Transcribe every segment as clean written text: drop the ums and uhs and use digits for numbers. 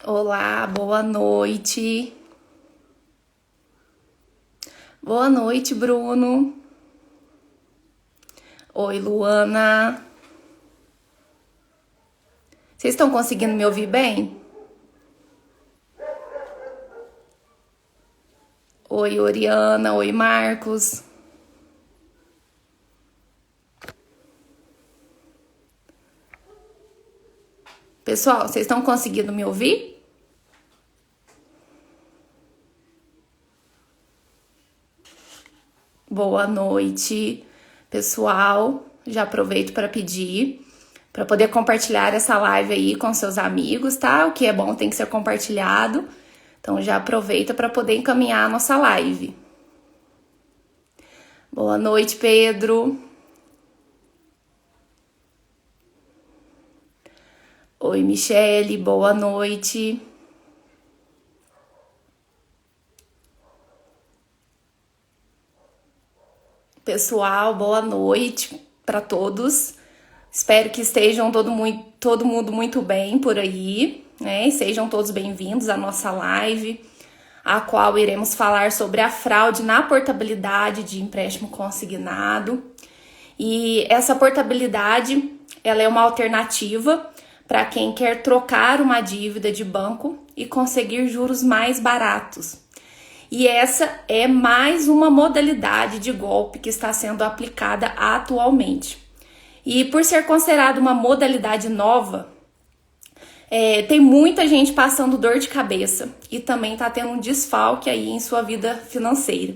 Olá, boa noite. Boa noite, Bruno. Oi, Luana. Vocês estão conseguindo me ouvir bem? Oi, Oriana. Oi, Marcos. Pessoal, vocês estão conseguindo me ouvir? Boa noite, pessoal. Já aproveito para pedir para poder compartilhar essa live aí com seus amigos, tá? O que é bom tem que ser compartilhado. Então já aproveita para poder encaminhar a nossa live. Boa noite, Pedro. Oi, Michele, boa noite. Pessoal, boa noite para todos. Espero que estejam todo mundo muito bem por aí, né? E sejam todos bem-vindos à nossa live, a qual iremos falar sobre a fraude na portabilidade de empréstimo consignado. E essa portabilidade, ela é uma alternativa para quem quer trocar uma dívida de banco e conseguir juros mais baratos. E essa é mais uma modalidade de golpe que está sendo aplicada atualmente. E por ser considerada uma modalidade nova, tem muita gente passando dor de cabeça e também está tendo um desfalque aí em sua vida financeira.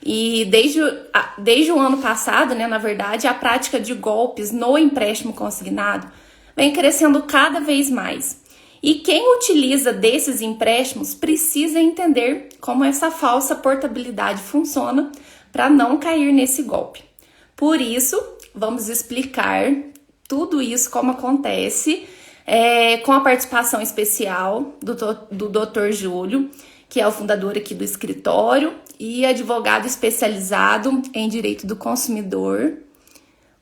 E desde o ano passado, né, na verdade, a prática de golpes no empréstimo consignado vem crescendo cada vez mais. E quem utiliza desses empréstimos precisa entender como essa falsa portabilidade funciona para não cair nesse golpe. Por isso, vamos explicar tudo isso, como acontece, com a participação especial do Dr. Júlio, que é o fundador aqui do escritório e advogado especializado em direito do consumidor.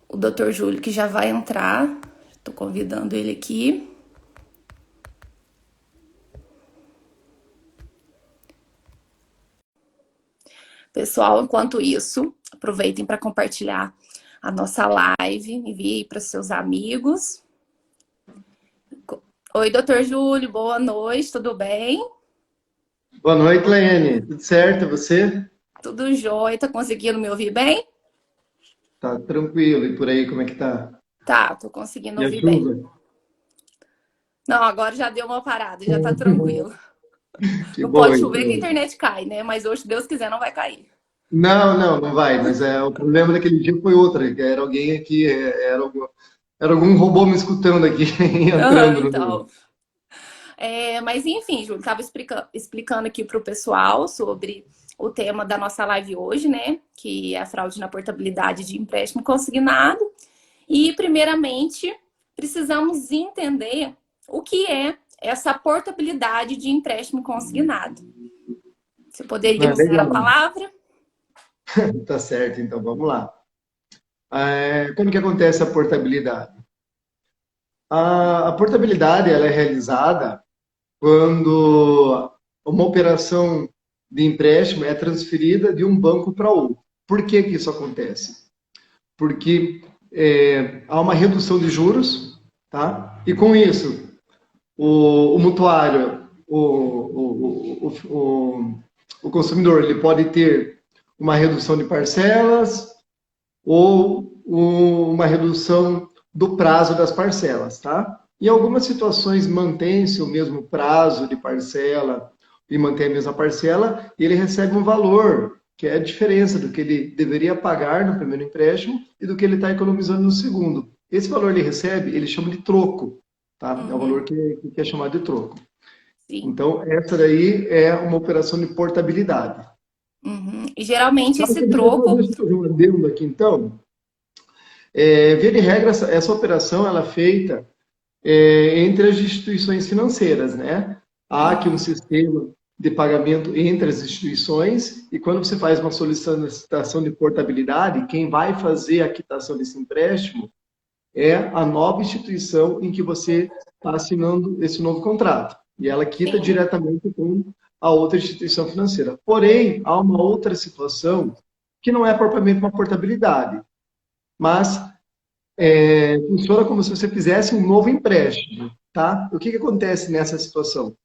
O Dr. Júlio que já vai entrar, estou convidando ele aqui. Pessoal, enquanto isso, aproveitem para compartilhar a nossa live, envie para seus amigos. Oi, doutor Júlio, boa noite, tudo bem? Boa noite, Laiane. Tudo certo? Você? Tudo jóia, tá conseguindo me ouvir bem? Tá tranquilo. E por aí, como é que tá? Tá, tô conseguindo E a ouvir bem. chuva? Não, agora já deu uma parada, já tá tranquilo. Que Não bom, pode chover que a então. internet cai, né? Mas hoje, se Deus quiser, não vai cair. Não vai. Mas o problema daquele dia foi outro. Que era alguém aqui, era algum robô me escutando aqui, Aham, entrando no... então. Mas enfim, Júlio, estava explicando aqui para o pessoal sobre o tema da nossa live hoje, né? Que é a fraude na portabilidade de empréstimo consignado. E, primeiramente, precisamos entender o que é essa portabilidade de empréstimo consignado. Você poderia Ah, me dar a legal. palavra? Tá certo, então vamos lá. Como que acontece a portabilidade? A portabilidade ela é realizada quando uma operação de empréstimo é transferida de um banco para outro. Por que que isso acontece? Porque há uma redução de juros, tá? E com isso, o mutuário, o consumidor, ele pode ter uma redução de parcelas ou uma redução do prazo das parcelas, tá? Em algumas situações mantém-se o mesmo prazo de parcela e mantém a mesma parcela, e ele recebe um valor que é a diferença do que ele deveria pagar no primeiro empréstimo e do que ele está economizando no segundo. Esse valor ele recebe, ele chama de troco, tá? É o Uhum, valor que é chamado de troco. sim. Então, essa daí é uma operação de portabilidade. Uhum. E geralmente Sabe o esse que troco. deixa eu fazer um adendo aqui, então? Via de regra, essa operação ela é feita entre as instituições financeiras, né? Há aqui um Uhum, sistema de pagamento entre as instituições e quando você faz uma solicitação de portabilidade, quem vai fazer a quitação desse empréstimo é a nova instituição em que você está assinando esse novo contrato. E ela quita Sim. diretamente com a outra instituição financeira. Porém, há uma outra situação que não é propriamente uma portabilidade, mas funciona como se você fizesse um novo empréstimo, tá? O que acontece nessa situação?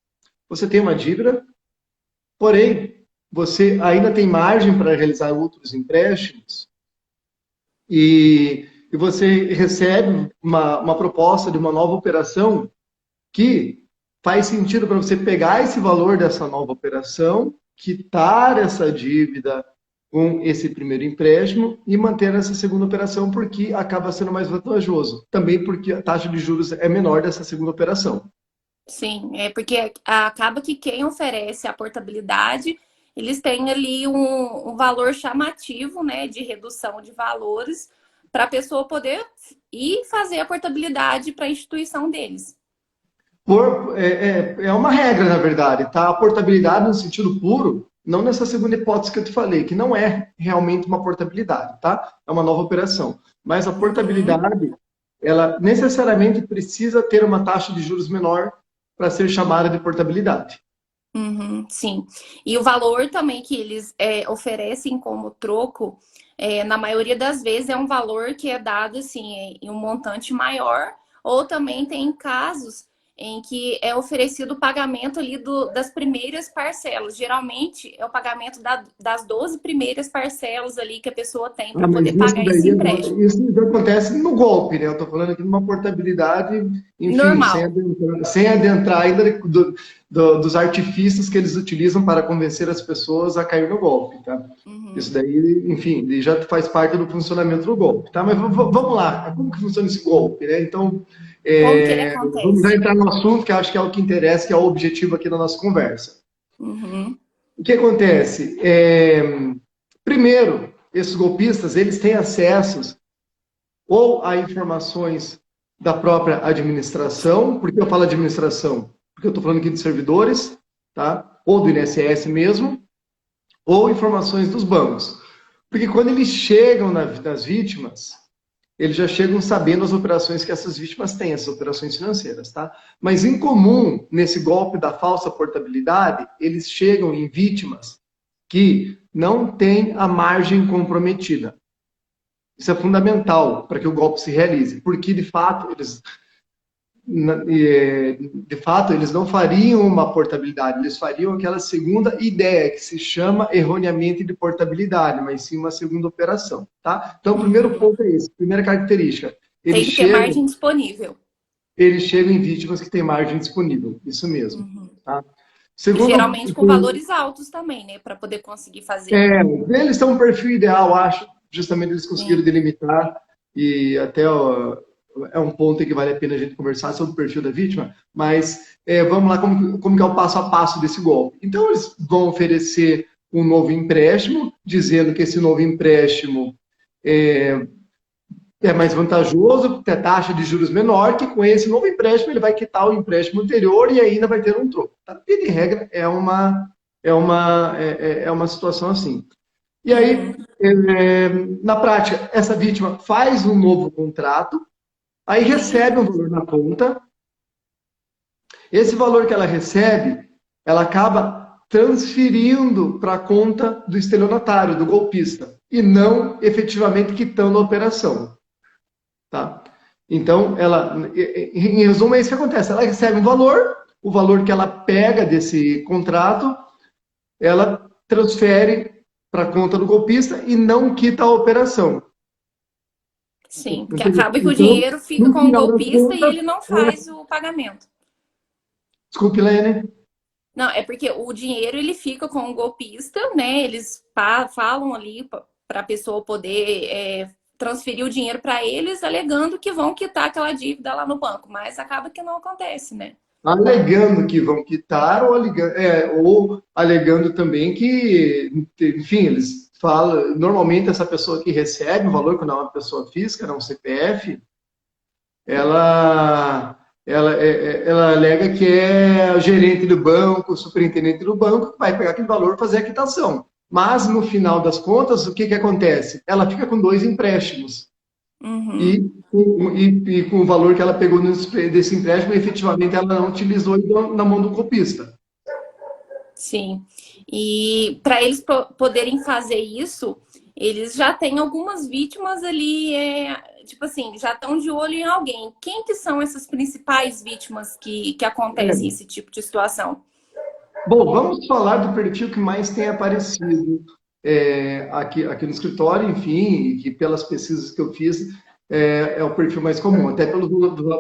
Você tem uma dívida, porém, você ainda tem margem para realizar outros empréstimos e você recebe uma proposta de uma nova operação que faz sentido para você pegar esse valor dessa nova operação, quitar essa dívida com esse primeiro empréstimo e manter essa segunda operação, porque acaba sendo mais vantajoso. Também porque a taxa de juros é menor dessa segunda operação. Sim, é porque acaba que quem oferece a portabilidade, eles têm ali um valor chamativo, né, de redução de valores para a pessoa poder ir fazer a portabilidade para a instituição deles. É uma regra, na verdade, tá? A portabilidade no sentido puro, não nessa segunda hipótese que eu te falei, que não é realmente uma portabilidade, tá? É uma nova operação. Mas a Uhum. portabilidade, ela necessariamente precisa ter uma taxa de juros menor para ser chamada de portabilidade. Uhum, sim. E o valor também que eles oferecem como troco, na maioria das vezes é um valor que é dado assim em um montante maior, ou também tem casos em que é oferecido o pagamento ali das primeiras parcelas. Geralmente é o pagamento das 12 primeiras parcelas ali que a pessoa tem Ah, para mas poder isso pagar esse daí, empréstimo. isso já acontece no golpe, né? Eu estou falando aqui de uma portabilidade, enfim, Normal. sem adentrar ainda dos artifícios que eles utilizam para convencer as pessoas a cair no golpe, tá? Isso Uhum. daí, enfim, já faz parte do funcionamento do golpe, tá? Mas vamos lá, como que funciona esse golpe, né? Então, Como que ele vamos já acontece? entrar no assunto que eu acho que é o que interessa, que é o objetivo aqui da nossa conversa. Uhum. O que acontece? Primeiro, esses golpistas, eles têm acessos ou a informações da própria administração, por que eu falo administração? Porque eu estou falando aqui de servidores, tá? Ou do INSS mesmo, ou informações dos bancos. Porque quando eles chegam nas vítimas, eles já chegam sabendo as operações que essas vítimas têm, essas operações financeiras, tá? Mas em comum, nesse golpe da falsa portabilidade, eles chegam em vítimas que não têm a margem comprometida. Isso é fundamental para que o golpe se realize, porque de fato eles não fariam uma portabilidade, eles fariam aquela segunda ideia que se chama erroneamente de portabilidade, mas sim uma segunda operação, tá? Então, o primeiro Uhum. ponto é esse, primeira característica, eles Tem que ter chegam, margem disponível. eles chegam em vítimas que têm margem disponível, isso mesmo, Uhum. tá? E Segundo, geralmente com valores altos também, né? Para poder conseguir fazer. eles têm um perfil ideal, acho, justamente eles conseguiram Sim. delimitar e até ó, é um ponto que vale a pena a gente conversar sobre o perfil da vítima, mas vamos lá, como que é o passo a passo desse golpe. Então, eles vão oferecer um novo empréstimo, dizendo que esse novo empréstimo é, é mais vantajoso, ter taxa de juros menor, que com esse novo empréstimo ele vai quitar o empréstimo anterior e ainda vai ter um troco. Tá? E, de regra, é uma situação assim. E aí, Uhum. na prática, essa vítima faz um novo contrato, aí Sim. recebe um valor na conta. Esse valor que ela recebe, ela acaba transferindo para a conta do estelionatário, do golpista, e não efetivamente quitando a operação. Tá? Então, em resumo, é isso que acontece. Ela recebe um valor, o valor que ela pega desse contrato, ela transfere para a conta do golpista e não quita a operação. Sim. Porque acaba que o Então, dinheiro fica no com o final das golpista e contas, ele não faz o pagamento. desculpe, Lene. Não, é porque o dinheiro ele fica com o golpista, né? Eles falam ali para a pessoa poder transferir o dinheiro para eles, alegando que vão quitar aquela dívida lá no banco, mas acaba que não acontece, né? Alegando que vão quitar ou alegando também que, enfim, eles falam, normalmente essa pessoa que recebe o valor, quando é uma pessoa física, não um CPF, ela, ela alega que é o gerente do banco, o superintendente do banco, que vai pegar aquele valor e fazer a quitação. Mas, no final das contas, o que acontece? Ela fica com dois empréstimos. Uhum. E e com o valor que ela pegou desse empréstimo, efetivamente ela não utilizou na mão do copista. Sim. E para eles poderem fazer isso, eles já têm algumas vítimas ali, tipo assim, já estão de olho em alguém. Quem que são essas principais vítimas que acontecem É. esse tipo de situação? Bom, vamos falar do perfil que mais tem aparecido aqui no escritório, enfim, e que pelas pesquisas que eu fiz é o perfil mais comum, até pelos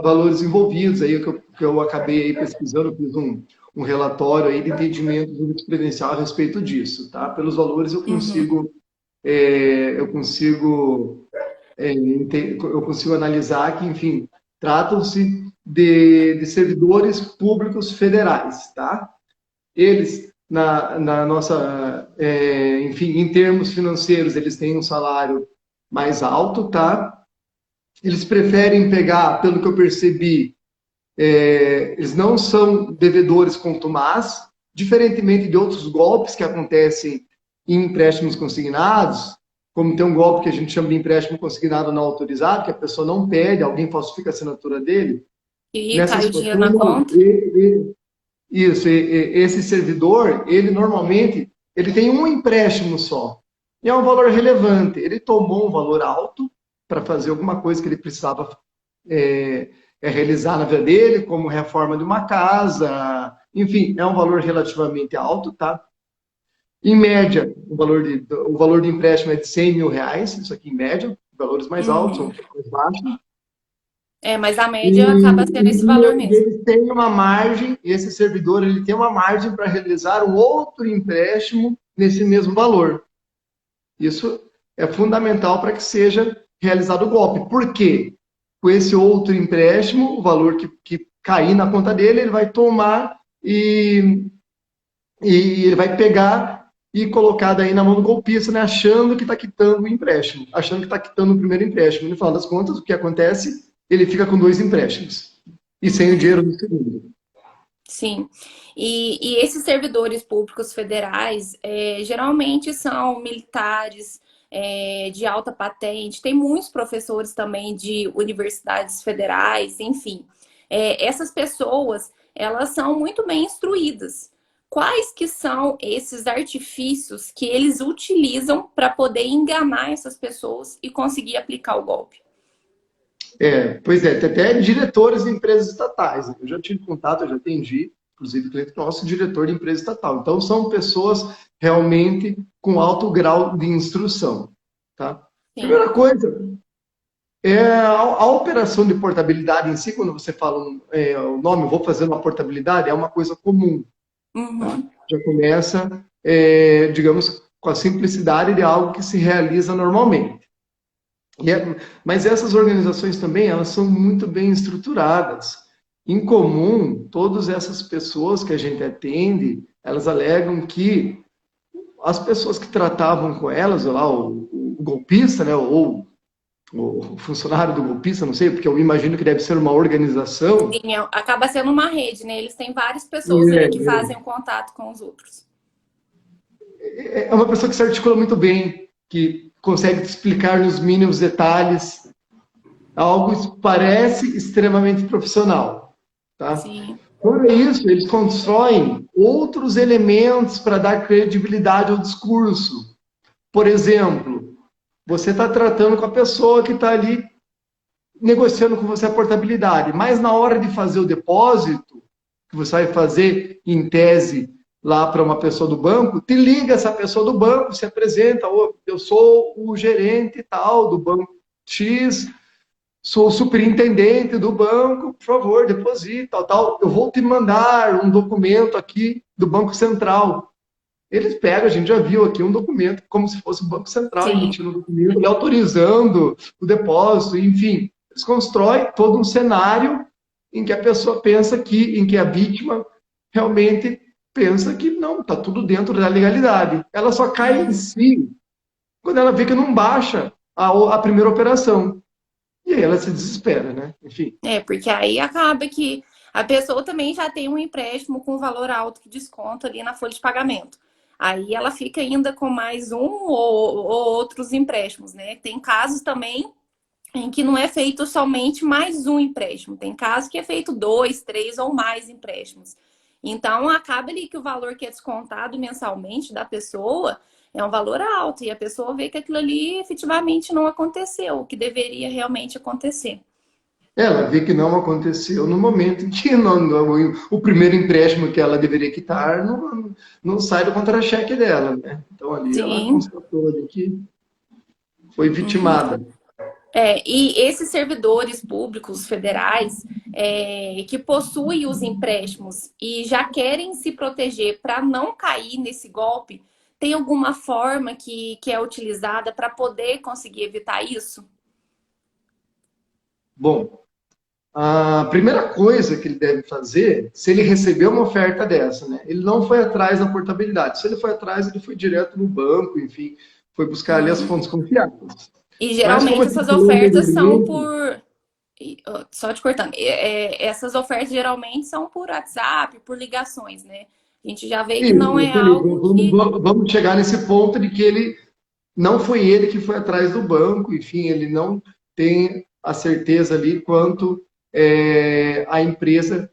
valores envolvidos aí que eu acabei aí pesquisando, fiz um relatório aí de entendimento jurisprudencial a respeito disso, tá? Pelos valores Uhum. eu consigo eu consigo analisar que, enfim, tratam-se de servidores públicos federais, tá? Eles, na nossa, enfim, em termos financeiros, eles têm um salário mais alto, tá? Eles preferem pegar, pelo que eu percebi, eles não são devedores contumaz, diferentemente de outros golpes que acontecem em empréstimos consignados, como tem um golpe que a gente chama de empréstimo consignado não autorizado, que a pessoa não pede, alguém falsifica a assinatura dele. E Nessa cai o dinheiro situação, na não. conta? Isso, esse servidor, ele normalmente, ele tem um empréstimo só. E é um valor relevante. Ele tomou um valor alto para fazer alguma coisa que ele precisava realizar na vida dele, como reforma de uma casa. Enfim, é um valor relativamente alto, tá? Em média, o valor do empréstimo é de R$ 100.000, isso aqui em média, valores mais altos, Uhum. outros mais baixos. Mas a média acaba sendo esse valor E mesmo. eles têm uma margem, esse servidor ele tem uma margem para realizar um outro empréstimo nesse mesmo valor. Isso é fundamental para que seja realizado o golpe. Por quê? Com esse outro empréstimo, o valor que cair na conta dele, ele vai tomar e ele vai pegar e colocar daí na mão do golpista, né, achando que está quitando o empréstimo, achando que está quitando o primeiro empréstimo. No final das contas, o que acontece? Ele fica com dois empréstimos e sem o dinheiro Uhum. do segundo. Sim. E esses servidores públicos federais geralmente são militares de alta patente, tem muitos professores também de universidades federais, enfim. Essas pessoas, elas são muito bem instruídas. Quais que são esses artifícios que eles utilizam para poder enganar essas pessoas e conseguir aplicar o golpe? Pois é, tem até diretores de empresas estatais, né? Eu já tive contato, eu já atendi, inclusive cliente nosso, diretor de empresa estatal. Então, são pessoas realmente com alto grau de instrução. Tá? Sim. Primeira coisa, a operação de portabilidade em si, quando você fala o nome, eu vou fazer uma portabilidade, é uma coisa comum. Tá? Uhum. Já começa, digamos, com a simplicidade de algo que se realiza normalmente. Mas essas organizações também, elas são muito bem estruturadas. Em comum, todas essas pessoas que a gente atende, elas alegam que as pessoas que tratavam com elas, lá, o golpista, né, ou o funcionário do golpista, não sei, porque eu imagino que deve ser uma organização. Sim, acaba sendo uma rede, né? Eles têm várias pessoas ali que É, fazem o contato com os outros. é uma pessoa que se articula muito bem, que consegue te explicar nos mínimos detalhes. Algo que parece extremamente profissional. Tá? Sim. Fora isso, eles constroem outros elementos para dar credibilidade ao discurso. Por exemplo, você está tratando com a pessoa que está ali negociando com você a portabilidade, mas na hora de fazer o depósito, que você vai fazer em tese lá para uma pessoa do banco, te liga essa pessoa do banco, se apresenta, eu sou o gerente tal do banco X, sou o superintendente do banco, por favor, deposite, tal, tal. Eu vou te mandar um documento aqui do Banco Central. Eles pegam, a gente já viu aqui um documento, como se fosse o Banco Central Sim. emitindo um documento, ele autorizando o depósito, enfim. Eles constroem todo um cenário em que a pessoa pensa que, em que a vítima realmente pensa que não, está tudo dentro da legalidade. Ela só cai em Uhum. si quando ela vê que não baixa a primeira operação. E aí ela se desespera, né? Enfim. Porque aí acaba que a pessoa também já tem um empréstimo com valor alto que desconta ali na folha de pagamento. Aí ela fica ainda com mais um ou outros empréstimos, né? Tem casos também em que não é feito somente mais um empréstimo. Tem casos que é feito 2, 3 ou mais empréstimos. Então, acaba ali que o valor que é descontado mensalmente da pessoa é um valor alto e a pessoa vê que aquilo ali efetivamente não aconteceu, o que deveria realmente acontecer. Ela vê que não aconteceu no momento em que o primeiro empréstimo que ela deveria quitar não sai do contra-cheque dela, né? Então ali ela Sim. constatou ali que foi Uhum. vitimada. E esses servidores públicos federais que possuem os empréstimos e já querem se proteger para não cair nesse golpe, tem alguma forma que é utilizada para poder conseguir evitar isso? Bom, a primeira coisa que ele deve fazer, se ele recebeu uma oferta dessa, né? Ele não foi atrás da portabilidade. Se ele foi atrás, ele foi direto no banco, enfim, foi buscar ali as Uhum. fontes confiáveis. E Mas como geralmente a gente essas falou ofertas são anteriormente, por. Só te cortando. Essas ofertas geralmente são por WhatsApp, por ligações, né? A gente já vê que não eu é falei, algo que. vamos chegar nesse ponto de que ele não foi ele que foi atrás do banco, enfim, ele não tem a certeza ali quanto a empresa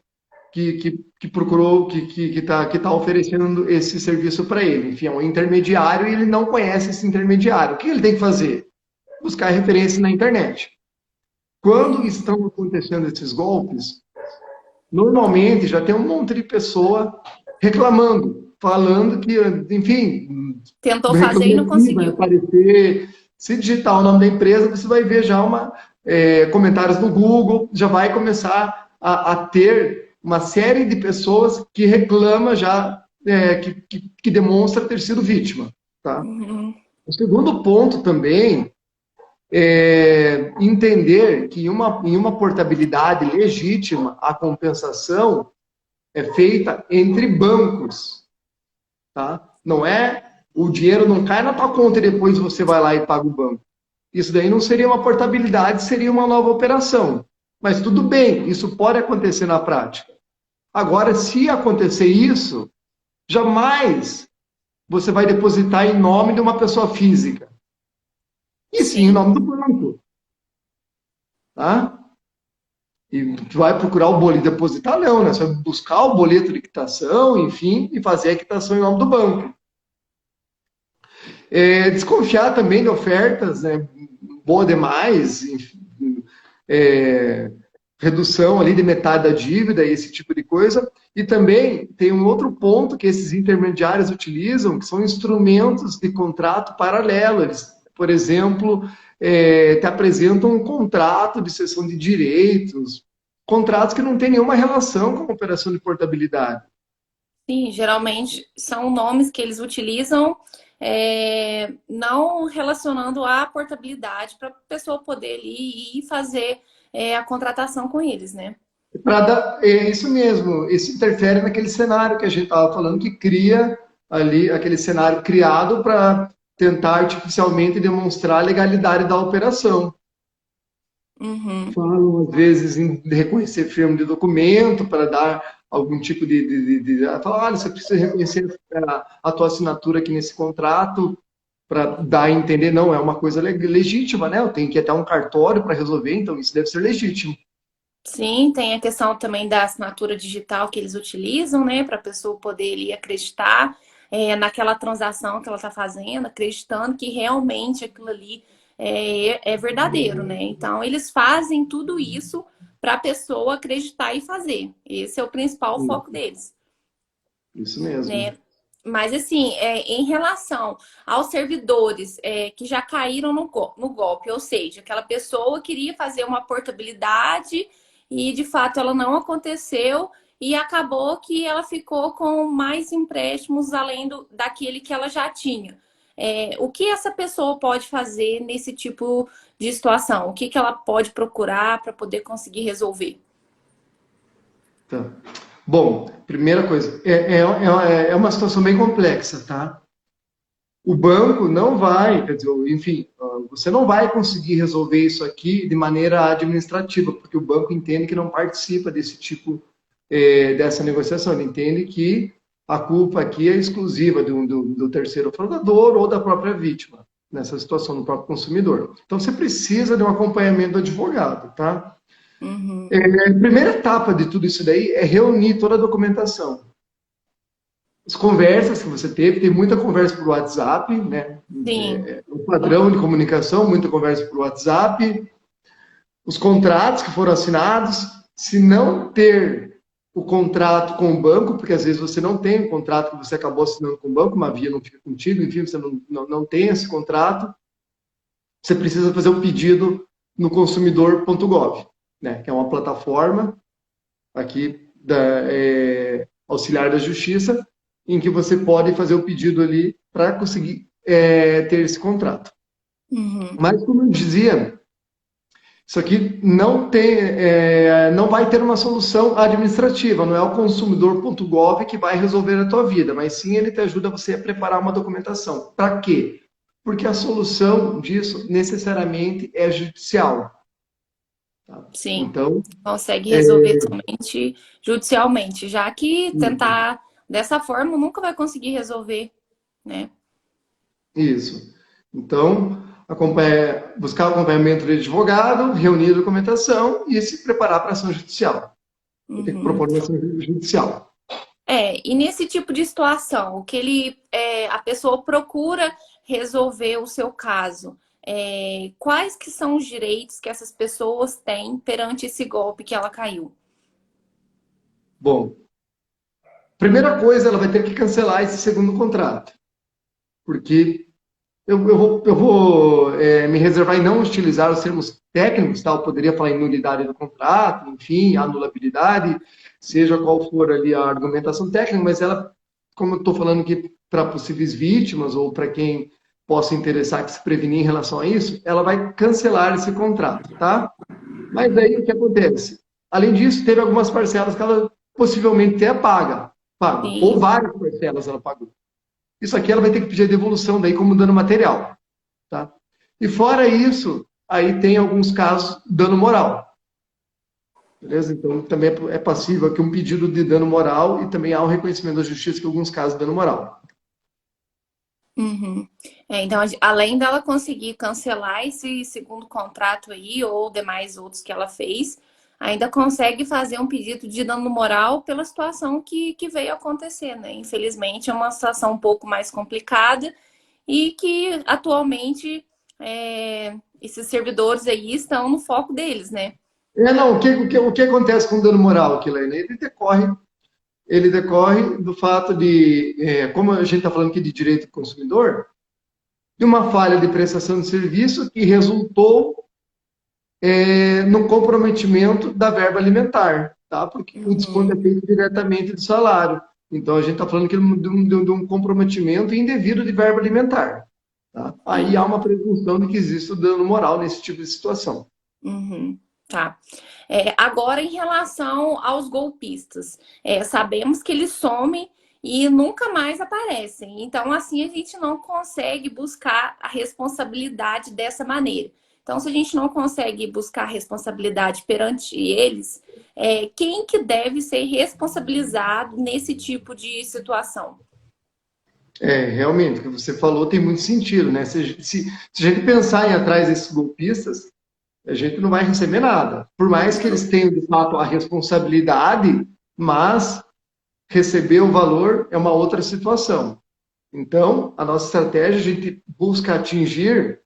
que procurou, que tá oferecendo esse serviço para ele. Enfim, é um intermediário e ele não conhece esse intermediário. O que ele tem que fazer? Buscar referência na internet. Quando Uhum. estão acontecendo esses golpes, normalmente já tem um monte de pessoa reclamando, falando que, enfim, Tentou fazer e reclamou não aqui, vai conseguiu. aparecer. Se digitar o nome da empresa, você vai ver já comentários no Google, já vai começar a ter uma série de pessoas que reclama já, que demonstra ter sido vítima. Tá? Uhum. O segundo ponto também é entender que em uma portabilidade legítima, a compensação é feita entre bancos, tá? Não é o dinheiro não cai na tua conta e depois você vai lá e paga o banco. Isso daí não seria uma portabilidade, seria uma nova operação. Mas tudo bem, isso pode acontecer na prática. Agora, se acontecer isso, jamais você vai depositar em nome de uma pessoa física, e sim em Sim. nome do banco, tá? E tu vai procurar o boleto, depositar não, né? Você vai buscar o boleto de quitação, enfim, e fazer a quitação em nome do banco. Desconfiar também de ofertas, né? Boa demais, enfim, é, redução ali de metade da dívida, esse tipo de coisa. E também tem um outro ponto que esses intermediários utilizam, que são instrumentos de contrato paralelo. Eles, por exemplo, te apresentam um contrato de cessão de direitos, contratos que não têm nenhuma relação com a operação de portabilidade. Sim, geralmente são nomes que eles utilizam não relacionando à portabilidade para a pessoa poder ali ir fazer a contratação com eles, né? É isso mesmo, isso interfere naquele cenário que a gente estava falando, que cria ali aquele cenário criado para tentar artificialmente demonstrar a legalidade da operação. Uhum. Falam, às vezes, em reconhecer firma de documento para dar algum tipo falar, olha, você precisa reconhecer a tua assinatura aqui nesse contrato para dar a entender, não, é uma coisa legítima, né? Eu tenho que ir até um cartório para resolver, então isso deve ser legítimo. Sim, tem a questão também da assinatura digital que eles utilizam, né, para a pessoa poder ali acreditar naquela transação que ela está fazendo, acreditando que realmente aquilo ali é verdadeiro, né? Então, eles fazem tudo isso para a pessoa acreditar e fazer. Esse é o principal foco deles, Isso mesmo. né? Mas, assim, em relação aos servidores que já caíram no golpe, ou seja, aquela pessoa queria fazer uma portabilidade e, de fato, ela não aconteceu e acabou que ela ficou com mais empréstimos além daquele que ela já tinha. O que essa pessoa pode fazer nesse tipo de situação? O que ela pode procurar para poder conseguir resolver? Tá. Bom, primeira coisa, é uma situação bem complexa, tá? O banco não vai, quer dizer, enfim, você não vai conseguir resolver isso aqui de maneira administrativa, porque o banco entende que não participa desse tipo, dessa negociação. Ele entende que a culpa aqui é exclusiva do terceiro fraudador ou da própria vítima. nessa situação do próprio consumidor. Então, você precisa de um acompanhamento do advogado, tá? Uhum. A primeira etapa de tudo isso daí é reunir toda a documentação. As conversas que você teve, tem muita conversa por WhatsApp, né? Sim. O padrão de comunicação, muita conversa por WhatsApp, os contratos que foram assinados, se não ter o contrato com o banco, porque às vezes você não tem o contrato que você acabou assinando com o banco, uma via não fica contigo, enfim, você não tem esse contrato, você precisa fazer o pedido no consumidor.gov, né, que é uma plataforma aqui auxiliar da Justiça, em que você pode fazer o pedido ali para conseguir ter esse contrato. Uhum. Mas, como eu dizia, isso aqui não vai ter uma solução administrativa, não é o consumidor.gov que vai resolver a tua vida, mas sim ele te ajuda você a preparar uma documentação. Para quê? Porque a solução disso necessariamente é judicial. Tá? Sim. Então, Consegue resolver somente judicialmente, já que tentar dessa forma nunca vai conseguir resolver, né? isso. Então, buscar acompanhamento de advogado, reunir a documentação e se preparar para a ação judicial. Vai ter que Uhum. propor uma ação judicial. E nesse tipo de situação, o que a pessoa procura resolver o seu caso, quais que são os direitos que essas pessoas têm perante esse golpe que ela caiu? Bom, primeira coisa, ela vai ter que cancelar esse segundo contrato, porque eu vou me reservar em não utilizar os termos técnicos, tá? Eu poderia falar em nulidade do contrato, enfim, anulabilidade, seja qual for ali a argumentação técnica, mas ela, como eu estou falando aqui para possíveis vítimas ou para quem possa interessar que se prevenir em relação a isso, ela vai cancelar esse contrato, tá? Mas aí o que acontece? Além disso, teve algumas parcelas que ela possivelmente tenha pago, ou Sim. várias parcelas ela pagou. Isso aqui ela vai ter que pedir a devolução daí como dano material, tá? E fora isso, aí tem alguns casos dano moral, beleza? Então também é passível aqui um pedido de dano moral e também há um reconhecimento da justiça que em alguns casos dano moral. Uhum. Então, além dela conseguir cancelar esse segundo contrato aí, ou demais outros que ela fez, ainda consegue fazer um pedido de dano moral pela situação que veio acontecer, né? Infelizmente, é uma situação um pouco mais complicada e que atualmente esses servidores aí estão no foco deles, né? Não, o que acontece com o dano moral, Kilene? Ele decorre do fato de, como a gente está falando aqui de direito do consumidor, de uma falha de prestação de serviço que resultou no comprometimento da verba alimentar, tá? Porque o desconto é Uhum. feito diretamente do salário. Então, a gente está falando aqui de um comprometimento indevido de verba alimentar. Tá? Aí há Sim. uma presunção de que existe o dano moral nesse tipo de situação. Uhum. Tá. Agora, em relação aos golpistas, sabemos que eles somem e nunca mais aparecem. Então, assim, a gente não consegue buscar a responsabilidade dessa maneira. Então, se a gente não consegue buscar a responsabilidade perante eles, quem que deve ser responsabilizado nesse tipo de situação? Realmente, o que você falou tem muito sentido, né? Se a gente pensar em ir atrás desses golpistas, a gente não vai receber nada. Por mais que eles tenham, de fato, a responsabilidade, mas receber o valor é uma outra situação. Então, a nossa estratégia, a gente busca atingir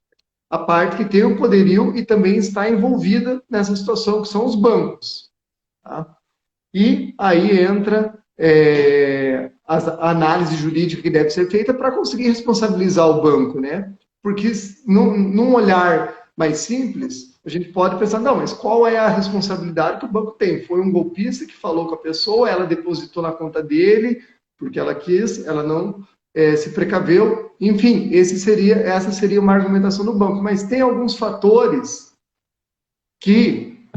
a parte que tem o poderio e também está envolvida nessa situação, que são os bancos. Tá? E aí entra a análise jurídica que deve ser feita para conseguir responsabilizar o banco, né? Porque num olhar mais simples, a gente pode pensar, não, mas qual é a responsabilidade que o banco tem? Foi um golpista que falou com a pessoa, ela depositou na conta dele, porque ela quis, ela não se precaveu. Enfim, essa seria uma argumentação do banco. Mas tem alguns fatores que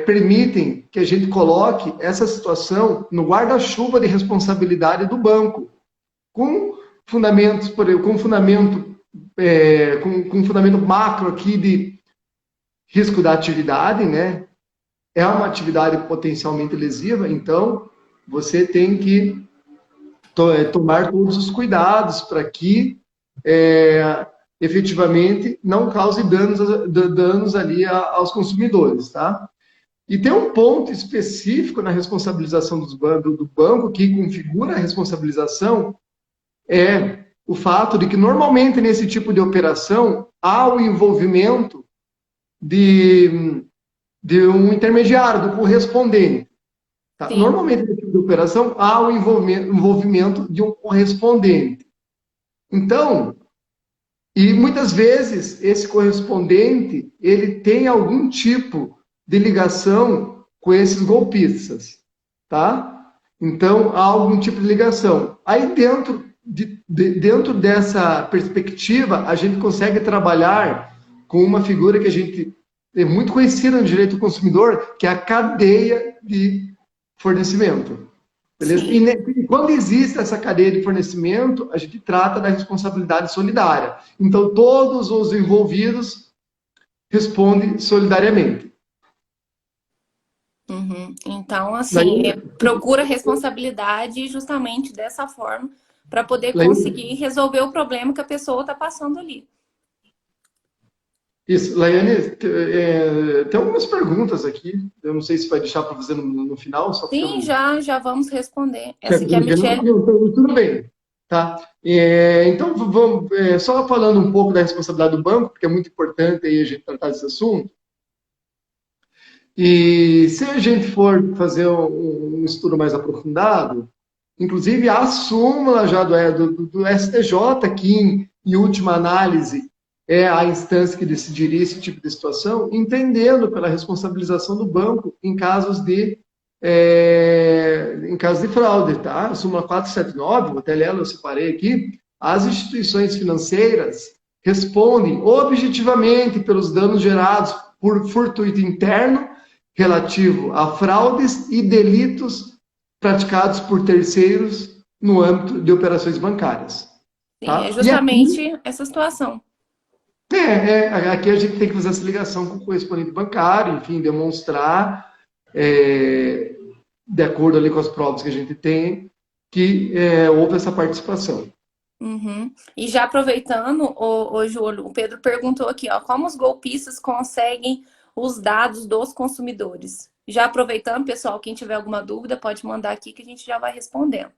permitem que a gente coloque essa situação no guarda-chuva de responsabilidade do banco, com fundamentos, com fundamento macro aqui de risco da atividade, né? É uma atividade potencialmente lesiva, então você tem que tomar todos os cuidados para que efetivamente não cause danos ali aos consumidores, tá? E tem um ponto específico na responsabilização do banco que configura a responsabilização, é o fato de que normalmente nesse tipo de operação há o envolvimento de um intermediário, do correspondente. Tá? Sim, Normalmente nesse tipo de operação há o envolvimento de um correspondente. Então, e muitas vezes esse correspondente ele tem algum tipo de ligação com esses golpistas, tá? Então há algum tipo de ligação. Aí dentro dessa perspectiva a gente consegue trabalhar com uma figura que a gente é muito conhecida no direito do consumidor, que é a cadeia de fornecimento. Beleza? sim. E quando existe essa cadeia de fornecimento, a gente trata da responsabilidade solidária. Então, todos os envolvidos respondem solidariamente. Uhum. Então, assim, Daí, procura responsabilidade justamente dessa forma para poder Laiane, conseguir resolver o problema que a pessoa está passando ali. isso, Laiane, tem algumas perguntas aqui. Eu não sei se vai deixar para fazer no final, só porque eu Sim, não. já vamos responder. É, Essa aqui é a Michelle. tudo bem. Tá? Então, vamos, só falando um pouco da responsabilidade do banco, porque é muito importante aí a gente tratar desse assunto. E se a gente for fazer um estudo mais aprofundado, inclusive a súmula já do STJ, que em última análise é a instância que decidiria esse tipo de situação, entendendo pela responsabilização do banco em casos de fraude, tá? A súmula 479, vou até ler, eu separei aqui, as instituições financeiras respondem objetivamente pelos danos gerados por fortuito interno relativo a fraudes e delitos praticados por terceiros no âmbito de operações bancárias. Sim, é Tá? E justamente essa situação. aqui a gente tem que fazer essa ligação com o correspondente bancário, enfim, demonstrar, é, de acordo ali com as provas que a gente tem, que houve essa participação. Uhum. E já aproveitando, Júlio, o Pedro perguntou aqui, ó, como os golpistas conseguem os dados dos consumidores? Já aproveitando, pessoal, quem tiver alguma dúvida, pode mandar aqui que a gente já vai respondendo.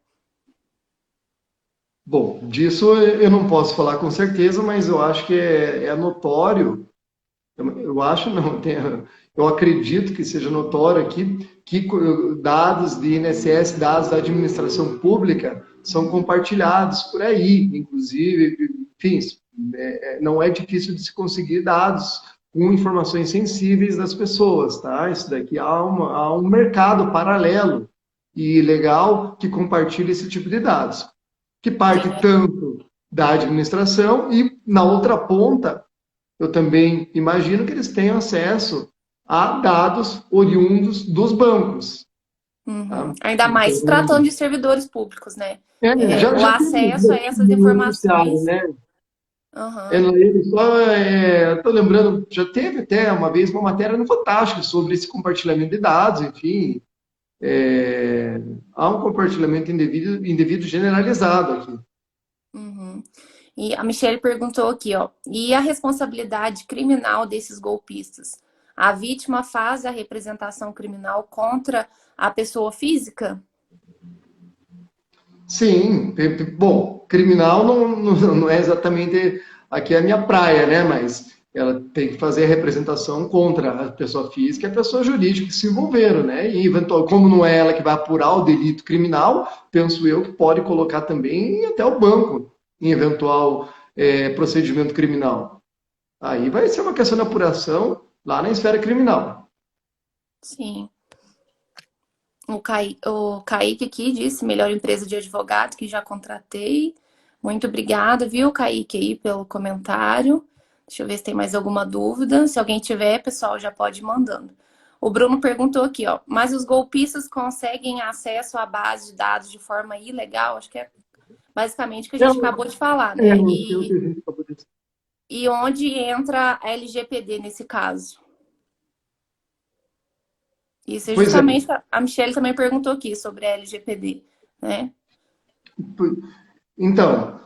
Bom, disso eu não posso falar com certeza, mas eu acho que é notório. Eu acho não, eu acredito que seja notório aqui que dados de INSS, dados da administração pública, são compartilhados por aí, inclusive, enfim, não é difícil de se conseguir dados com informações sensíveis das pessoas, tá? Isso daqui há um mercado paralelo e legal que compartilha esse tipo de dados, que parte Sim, tanto da administração e, na outra ponta, eu também imagino que eles tenham acesso a dados oriundos dos bancos. uhum. Tá? Ainda mais se tratando Então, de servidores públicos, né? já, O já teve acesso a essas no noticiário, informações. né? Uhum. Ele só, estou lembrando, já teve até uma vez uma matéria no Fantástico sobre esse compartilhamento de dados, enfim, é, há um compartilhamento indevido generalizado aqui. Uhum. E a Michelle perguntou aqui, ó, e a responsabilidade criminal desses golpistas? A vítima faz a representação criminal contra a pessoa física? Sim, bom, criminal não é exatamente aqui a minha praia, né? Mas ela tem que fazer a representação contra a pessoa física e a pessoa jurídica que se envolveram, né? E eventual, como não é ela que vai apurar o delito criminal, penso eu que pode colocar também até o banco em eventual procedimento criminal. Aí vai ser uma questão de apuração lá na esfera criminal. Sim. O Kaique aqui disse, melhor empresa de advogado que já contratei. Muito obrigada, viu, Kaique, aí, pelo comentário. Deixa eu ver se tem mais alguma dúvida. Se alguém tiver, pessoal, já pode ir mandando. O Bruno perguntou aqui, ó, mas os golpistas conseguem acesso à base de dados de forma ilegal? Acho que é basicamente o que a É, gente acabou de falar, é né? o que a gente acabou de dizer. E onde entra a LGPD nesse caso? Isso é Pois é. justamente a Michelle também perguntou aqui sobre a LGPD, né? Então,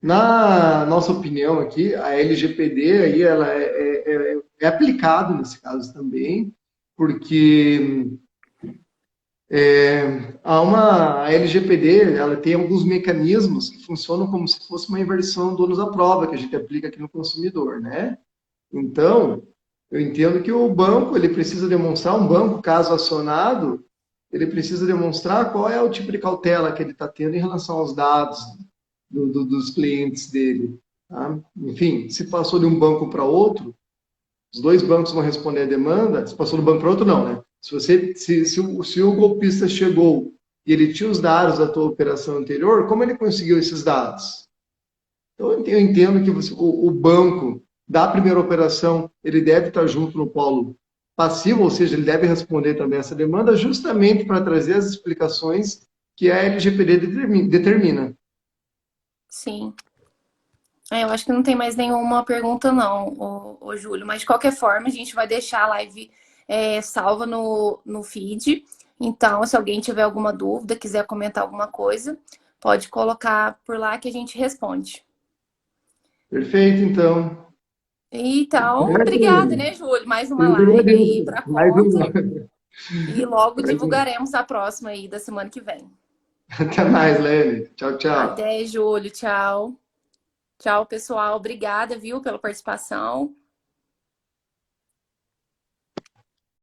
Na nossa opinião aqui, a LGPD aí ela é aplicado nesse caso também, porque a LGPD ela tem alguns mecanismos que funcionam como se fosse uma inversão do ônus à prova que a gente aplica aqui no consumidor, né? Então, eu entendo que o banco ele precisa demonstrar, um banco, caso acionado, ele precisa demonstrar qual é o tipo de cautela que ele está tendo em relação aos dados dos clientes dele. Tá? Enfim, se passou de um banco para outro, os dois bancos vão responder a demanda. Se passou de um banco para outro, não, né? Se o golpista chegou e ele tinha os dados da tua operação anterior, como ele conseguiu esses dados? Então, eu entendo que o banco da primeira operação, ele deve estar junto no polo passivo, ou seja, ele deve responder também essa demanda, justamente para trazer as explicações que a LGPD determina. Sim. Eu acho que não tem mais nenhuma pergunta, não, ô Júlio. Mas de qualquer forma, a gente vai deixar a live salva no feed. Então, se alguém tiver alguma dúvida, quiser comentar alguma coisa, pode colocar por lá que a gente responde. Perfeito, então. Então, obrigada, Certo? né, Júlio? Mais uma Eu que live aí agradeço. para Mais conta. uma. E logo divulgaremos a próxima aí da semana que vem. Até mais, Lene. Tchau, tchau. Até, Júlio. Tchau. Tchau, pessoal. Obrigada, viu, pela participação.